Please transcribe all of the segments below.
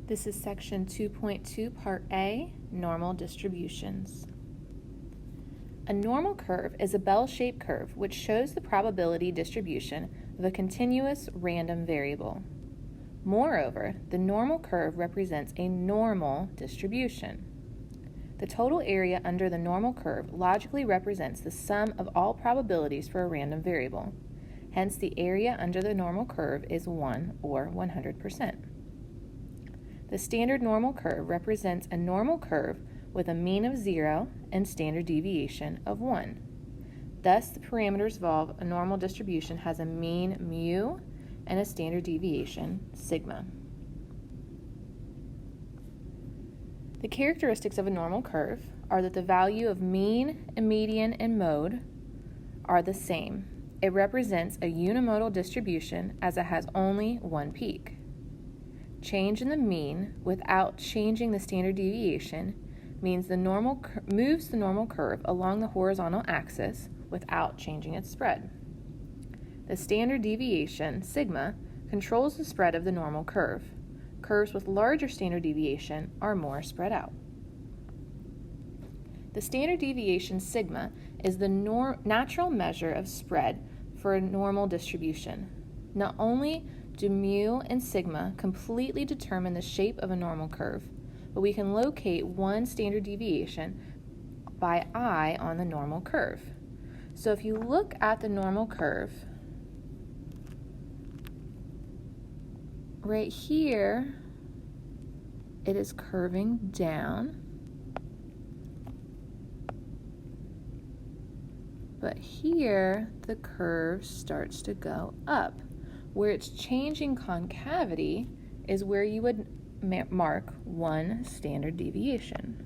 This is section 2.2, part A, normal distributions. A normal curve is a bell-shaped curve which shows the probability distribution of a continuous random variable. Moreover, the normal curve represents a normal distribution. The total area under the normal curve logically represents the sum of all probabilities for a random variable. Hence, the area under the normal curve is 1 or 100%. The standard normal curve represents a normal curve with a mean of 0 and standard deviation of 1. Thus, the parameters of a normal distribution has a mean mu and a standard deviation sigma. The characteristics of a normal curve are that the value of mean, median, and mode are the same. It represents a unimodal distribution as it has only one peak. Change in the mean without changing the standard deviation means the normal moves the normal curve along the horizontal axis without changing its spread. The standard deviation, sigma, controls the spread of the normal curve. Curves with larger standard deviation are more spread out. The standard deviation, sigma, is the natural measure of spread for a normal distribution. Not only do mu and sigma completely determine the shape of a normal curve, but we can locate one standard deviation by eye on the normal curve. So if you look at the normal curve, right here, it is curving down, but here the curve starts to go up. Where it's changing concavity is where you would mark one standard deviation.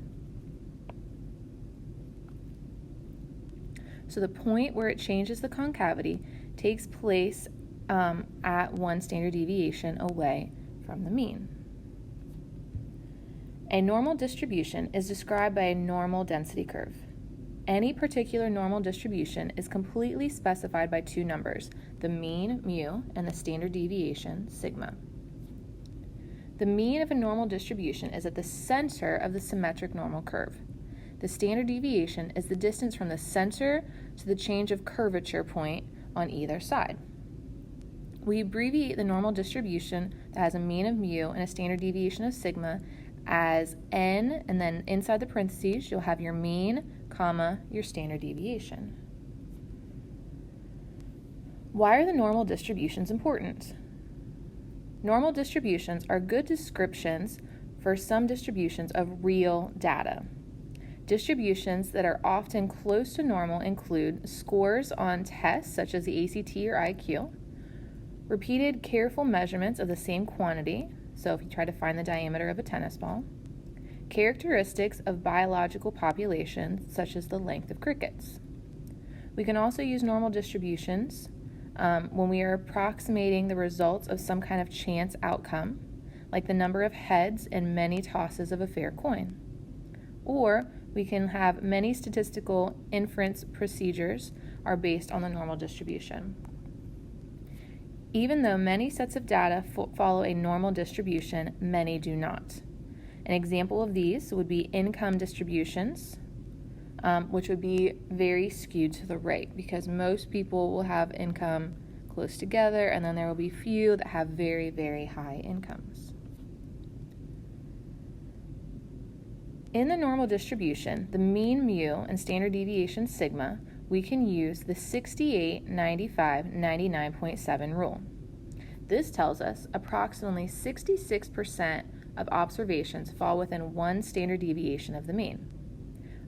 So the point where it changes the concavity takes place at one standard deviation away from the mean. A normal distribution is described by a normal density curve. Any particular normal distribution is completely specified by two numbers, the mean, mu, and the standard deviation, sigma. The mean of a normal distribution is at the center of the symmetric normal curve. The standard deviation is the distance from the center to the change of curvature point on either side. We abbreviate the normal distribution that has a mean of mu and a standard deviation of sigma as n, and then inside the parentheses you'll have your mean, comma, your standard deviation. Why are the normal distributions important? Normal distributions are good descriptions for some distributions of real data. Distributions that are often close to normal include scores on tests such as the ACT or IQ, repeated careful measurements of the same quantity, so if you try to find the diameter of a tennis ball, characteristics of biological populations such as the length of crickets. We can also use normal distributions when we are approximating the results of some kind of chance outcome, like the number of heads in many tosses of a fair coin. Or we can have many statistical inference procedures are based on the normal distribution. Even though many sets of data follow a normal distribution, many do not. An example of these would be income distributions, which would be very skewed to the right because most people will have income close together, and then there will be few that have very, very high incomes. In the normal distribution, the mean mu and standard deviation sigma, we can use the 68, 95, 99.7 rule. This tells us approximately 66% of observations fall within one standard deviation of the mean.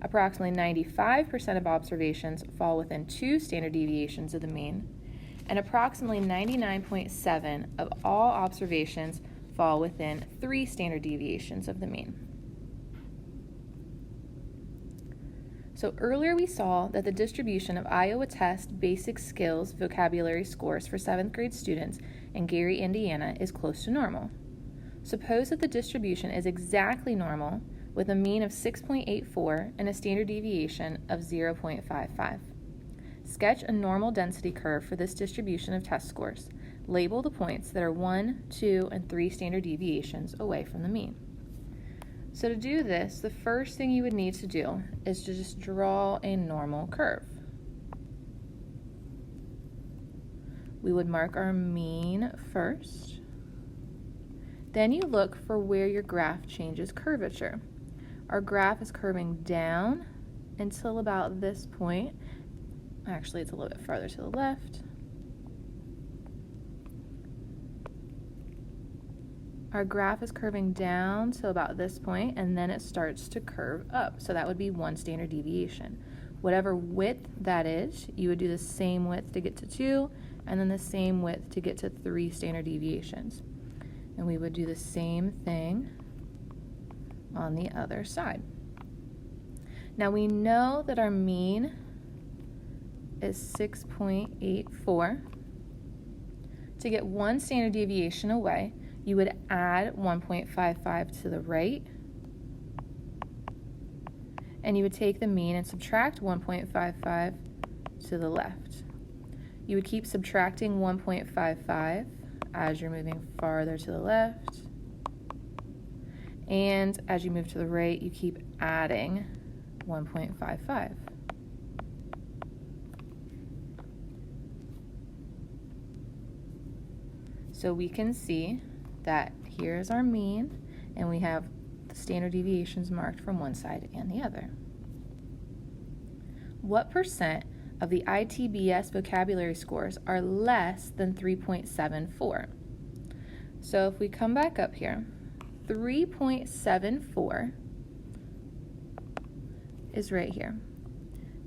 Approximately 95% of observations fall within two standard deviations of the mean, and approximately 99.7% of all observations fall within 3 standard deviations of the mean. So earlier we saw that the distribution of Iowa Test Basic Skills Vocabulary Scores for 7th grade students in Gary, Indiana is close to normal. Suppose that the distribution is exactly normal with a mean of 6.84 and a standard deviation of 0.55. Sketch a normal density curve for this distribution of test scores. Label the points that are 1, 2, and 3 standard deviations away from the mean. So to do this, the first thing you would need to do is to just draw a normal curve. We would mark our mean first. Then you look for where your graph changes curvature. Our graph is curving down until about this point. Actually, it's a little bit farther to the left. Our graph is curving down to about this point, and then it starts to curve up. So that would be 1 standard deviation. Whatever width that is, you would do the same width to get to 2, and then the same width to get to 3 standard deviations. And we would do the same thing on the other side. Now we know that our mean is 6.84. To get 1 standard deviation away, you would add 1.55 to the right, and you would take the mean and subtract 1.55 to the left. You would keep subtracting 1.55 as you're moving farther to the left, and as you move to the right, you keep adding 1.55. So we can see that here's our mean, and we have the standard deviations marked from one side and the other. What percent of the ITBS vocabulary scores are less than 3.74? So if we come back up here, 3.74 is right here.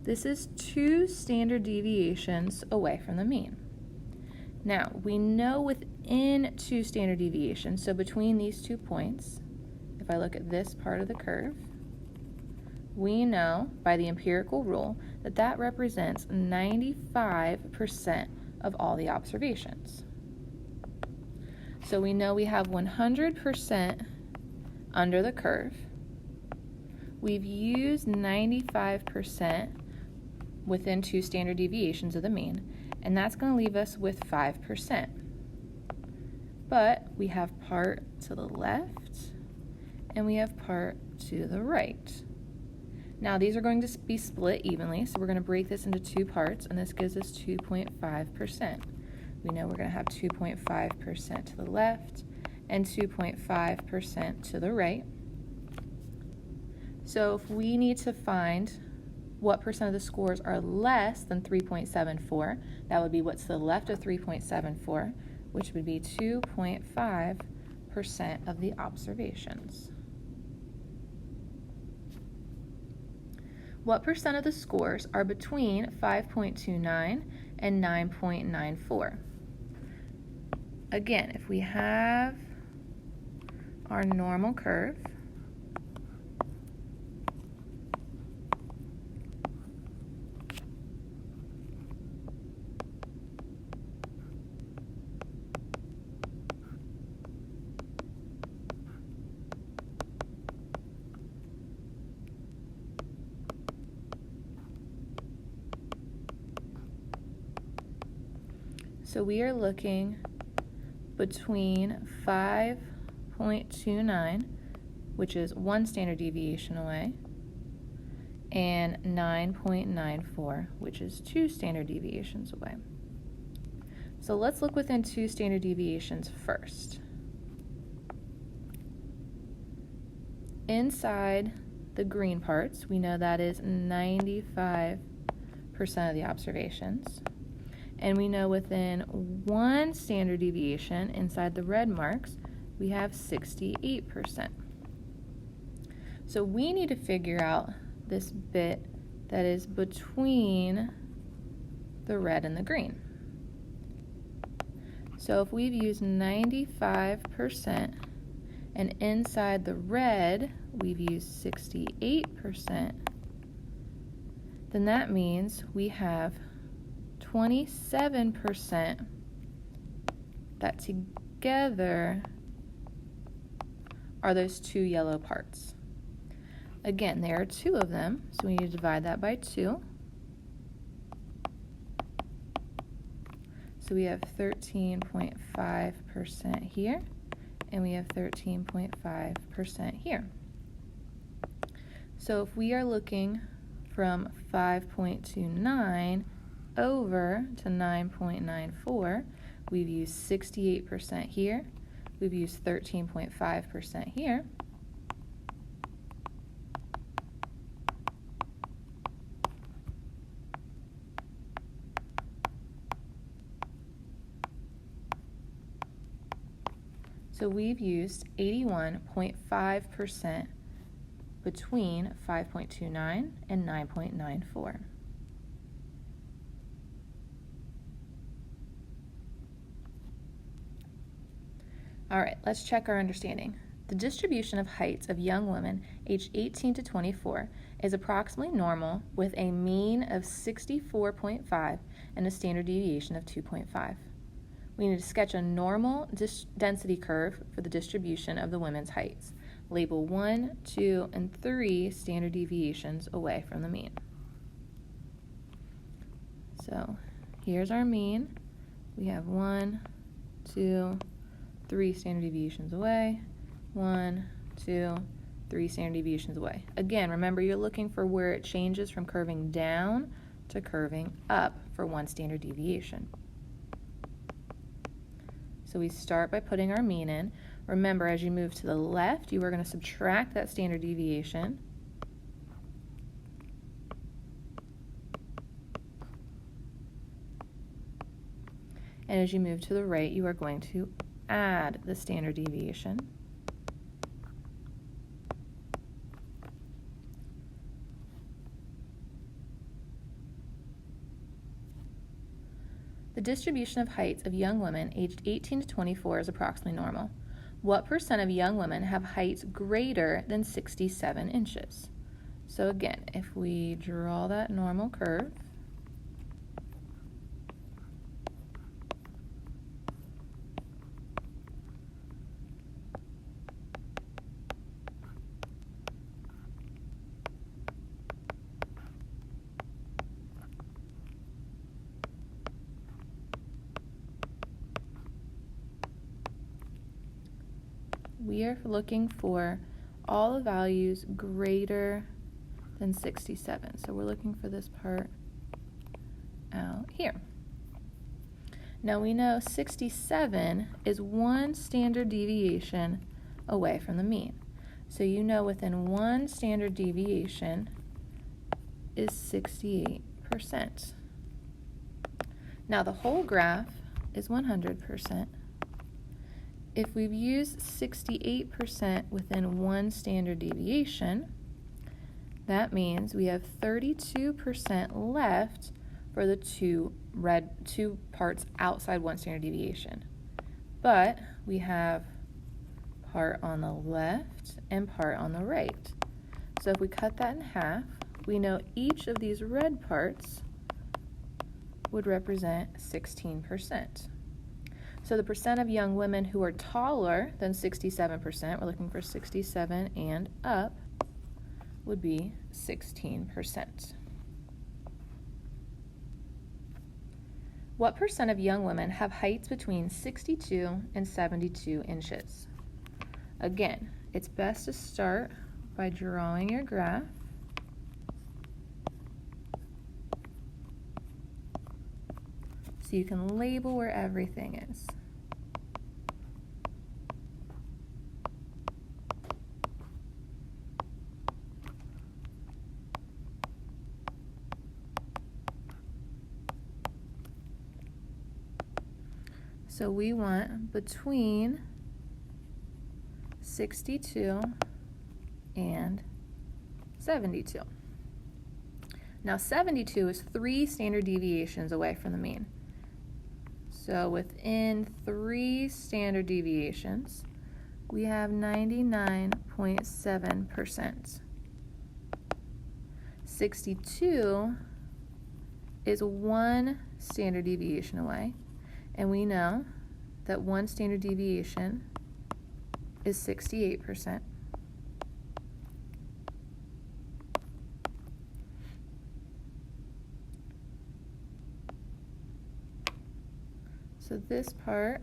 This is 2 standard deviations away from the mean. Now, we know within 2 standard deviations, so between these 2 points, if I look at this part of the curve, we know by the empirical rule that that represents 95% of all the observations. So we know we have 100% under the curve. We've used 95% within 2 standard deviations of the mean, and that's going to leave us with 5%. But we have part to the left, and we have part to the right. Now these are going to be split evenly, so we're going to break this into 2 parts, and this gives us 2.5%. We know we're going to have 2.5% to the left and 2.5% to the right. So if we need to find what percent of the scores are less than 3.74, that would be what's to the left of 3.74, which would be 2.5% of the observations. What percent of the scores are between 5.29 and 9.94? Again, if we have our normal curve, so we are looking between 5.29, which is 1 standard deviation away, and 9.94, which is 2 standard deviations away. So let's look within 2 standard deviations first. Inside the green parts, we know that is 95% of the observations. And we know within 1 standard deviation inside the red marks, we have 68%. So we need to figure out this bit that is between the red and the green. So if we've used 95% and inside the red we've used 68%, then that means we have 27% that together are those 2 yellow parts. Again, there are 2 of them, so we need to divide that by 2. So we have 13.5% here, and we have 13.5% here. So if we are looking from 5.29 over to 9.94, we've used 68% here, we've used 13.5% here, so we've used 81.5% between 5.29 and 9.94. All right, let's check our understanding. The distribution of heights of young women aged 18 to 24 is approximately normal with a mean of 64.5 and a standard deviation of 2.5. We need to sketch a normal density curve for the distribution of the women's heights. Label 1, 2, and 3 standard deviations away from the mean. So here's our mean. We have 1, 2, 3 standard deviations away. 1, 2, 3 standard deviations away. Again, remember you're looking for where it changes from curving down to curving up for 1 standard deviation. So we start by putting our mean in. Remember, as you move to the left, you are going to subtract that standard deviation. And as you move to the right, you are going to add the standard deviation. The distribution of heights of young women aged 18 to 24 is approximately normal. What percent of young women have heights greater than 67 inches? So again, if we draw that normal curve, we are looking for all the values greater than 67. So we're looking for this part out here. Now we know 67 is 1 standard deviation away from the mean. So you know within 1 standard deviation is 68%. Now the whole graph is 100%. If we've used 68% within 1 standard deviation, that means we have 32% left for the two parts outside 1 standard deviation. But we have part on the left and part on the right. So if we cut that in half, we know each of these red parts would represent 16%. So the percent of young women who are taller than 67%, we're looking for 67 and up, would be 16%. What percent of young women have heights between 62 and 72 inches? Again, it's best to start by drawing your graph. So you can label where everything is. So we want between 62 and 72. Now 72 is 3 standard deviations away from the mean. So within 3 standard deviations, we have 99.7%. 62 is 1 standard deviation away, and we know that 1 standard deviation is 68%. So this part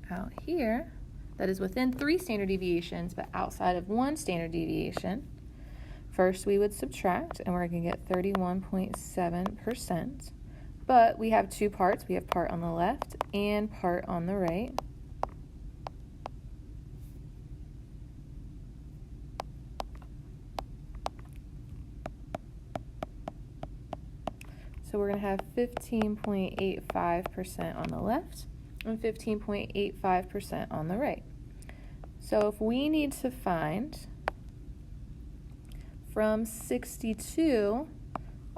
out here, that is within 3 standard deviations, but outside of 1 standard deviation, first we would subtract, and we're going to get 31.7%. But we have 2 parts. We have part on the left and part on the right. So we're going to have 15.85% on the left and 15.85% on the right. So if we need to find from 62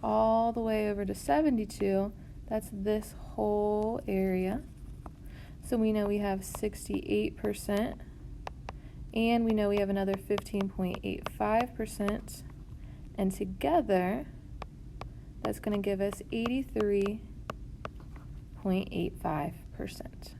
all the way over to 72, that's this whole area. So we know we have 68%, and we know we have another 15.85%, and together that's going to give us 83.85%.